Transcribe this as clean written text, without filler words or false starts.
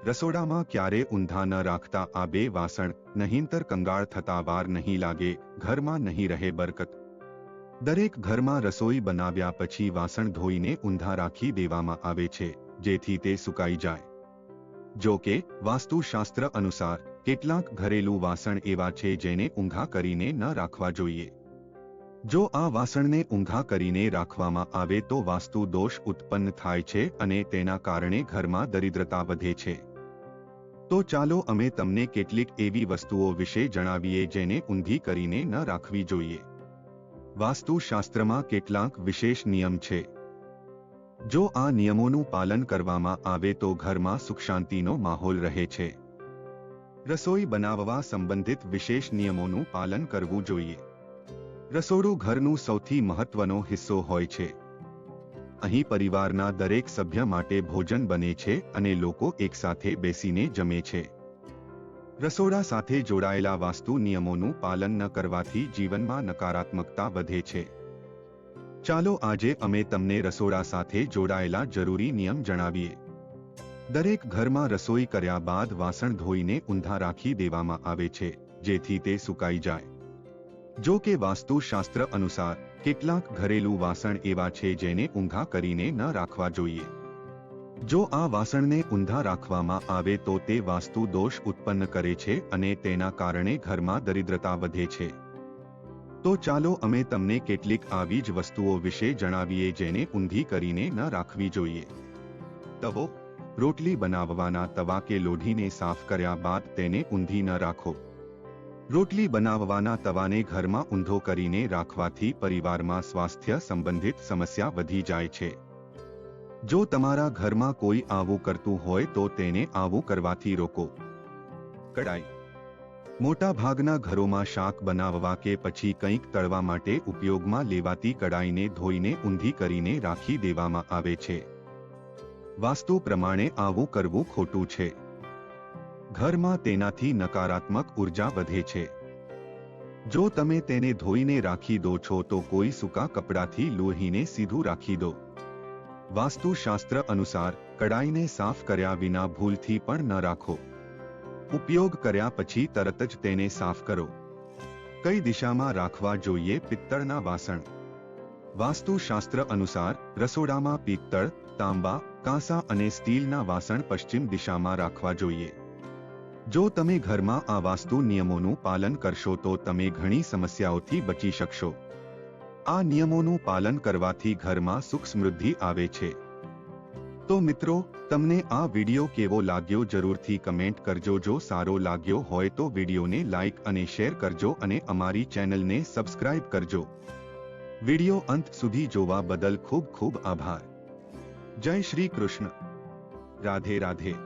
રસોડામાં ક્યારે ઊંધા ન રાખતા આ બે વાસણ, નહીંતર કંગાળ થતા વાર નહીં લાગે, ઘરમાં નહીં રહે બરકત। દરેક ઘરમાં રસોઈ બનાવ્યા પછી વાસણ ધોઈને ઊંધા રાખી દેવામાં આવે છે, જેથી તે સુકાઈ જાય। જો કે વાસ્તુશાસ્ત્ર અનુસાર કેટલાક ઘરેલું વાસણ એવા છે જેને ઊંઘા કરીને ન રાખવા જોઈએ। જો આ વાસણને ઊંઘા કરીને રાખવામાં આવે તો વાસ્તુ દોષ ઉત્પન્ન થાય છે અને તેના કારણે ઘરમાં દરિદ્રતા વધે છે। તો ચાલો અમે તમને કેટલીક એવી વસ્તુઓ વિશે જણાવીએ જેને ઊંધી કરીને ન રાખવી જોઈએ। વાસ્તુશાસ્ત્રમાં કેટલાક વિશેષ નિયમ છે। જો આ નિયમોનું પાલન કરવામાં આવે તો ઘરમાં સુખ શાંતિનો માહોલ રહે છે। રસોઈ બનાવવા સંબંધિત વિશેષ નિયમોનું પાલન કરવું જોઈએ। રસોડું ઘરનું સૌથી મહત્વનો હિસ્સો હોય છે। અહીં પરિવારના દરેક સભ્ય માટે ભોજન બને છે અને લોકો એકસાથે બેસીને જમે છે। રસોડા સાથે જોડાયેલા વાસ્તુ નિયમોનું પાલન ન કરવાથી જીવનમાં નકારાત્મકતા વધે છે। ચાલો આજે અમે તમને રસોડા સાથે જોડાયેલા જરૂરી નિયમ જણાવીએ। દરેક ઘરમાં રસોઈ કર્યા બાદ વાસણ ધોઈને ઊંધા રાખી દેવામાં આવે છે, જેથી તે સુકાઈ જાય। જો કે વાસ્તુશાસ્ત્ર અનુસાર કેટલાક ઘરેલું વાસણ એવા છે જેને ઊંધા કરીને ન રાખવા જોઈએ। જો આ વાસણને ઊંધા રાખવામાં આવે તો તે વાસ્તુ દોષ ઉત્પન્ન કરે છે અને તેના કારણે ઘરમાં દરિદ્રતા વધે છે। તો ચાલો અમે તમને કેટલીક આવી જ વસ્તુઓ વિશે જણાવીએ જેને ઊંધી કરીને ન રાખવી જોઈએ। તવો, રોટલી બનાવવાના તવા કે લોઢીને સાફ કર્યા બાદ તેને ઊંધી ન રાખો। રોટલી બનાવવાના તવાને ઘરમાં ઊંધો કરીને રાખવાથી પરિવારમાં સ્વાસ્થ્ય સંબંધિત સમસ્યા વધી જાય છે। જો તમારા ઘરમાં કોઈ આવું કરતું હોય તો તેને આવું કરવાથી રોકો। કડાઈ, મોટા ભાગના ઘરોમાં શાક બનાવવા કે પછી કંઈક તળવા માટે ઉપયોગમાં લેવાતી કડાઈને ધોઈને ઊંધી કરીને રાખી દેવામાં આવે છે। વાસ્તુ પ્રમાણે આવું કરવું ખોટું છે। ઘરમાં તેનાથી નકારાત્મક ઉર્જા વધે છે। જો તમે તેને ધોઈને રાખી દો છો તો કોઈ સૂકા કપડાથી લોહીને સીધું રાખી દો। વાસ્તુશાસ્ત્ર અનુસાર કડાઈને સાફ કર્યા વિના ભૂલથી પણ ન રાખો। ઉપયોગ કર્યા પછી તરત જ તેને સાફ કરો। કઈ દિશામાં રાખવા જોઈએ પિત્તળના વાસણ? વાસ્તુશાસ્ત્ર અનુસાર રસોડામાં પિત્તળ, તાંબા, કાંસા અને સ્ટીલના વાસણ પશ્ચિમ દિશામાં રાખવા જોઈએ। જો તમે ઘરમાં આ વાસ્તુ નિયમોનું પાલન કરશો તો તમે ઘણી સમસ્યાઓથી બચી શકશો। આ નિયમોનું પાલન કરવાથી ઘરમાં સુખ સમૃદ્ધિ આવે છે। તો મિત્રો, તમને આ વિડિયો કેવો લાગ્યો જરૂરથી કમેન્ટ કરજો। જો સારો લાગ્યો હોય તો વિડિયોને લાઈક અને શેર કરજો અને અમારી ચેનલને સબસ્ક્રાઇબ કરજો। વિડિયો અંત સુધી જોવા બદલ ખૂબ ખૂબ આભાર। જય શ્રી કૃષ્ણ। રાધે રાધે।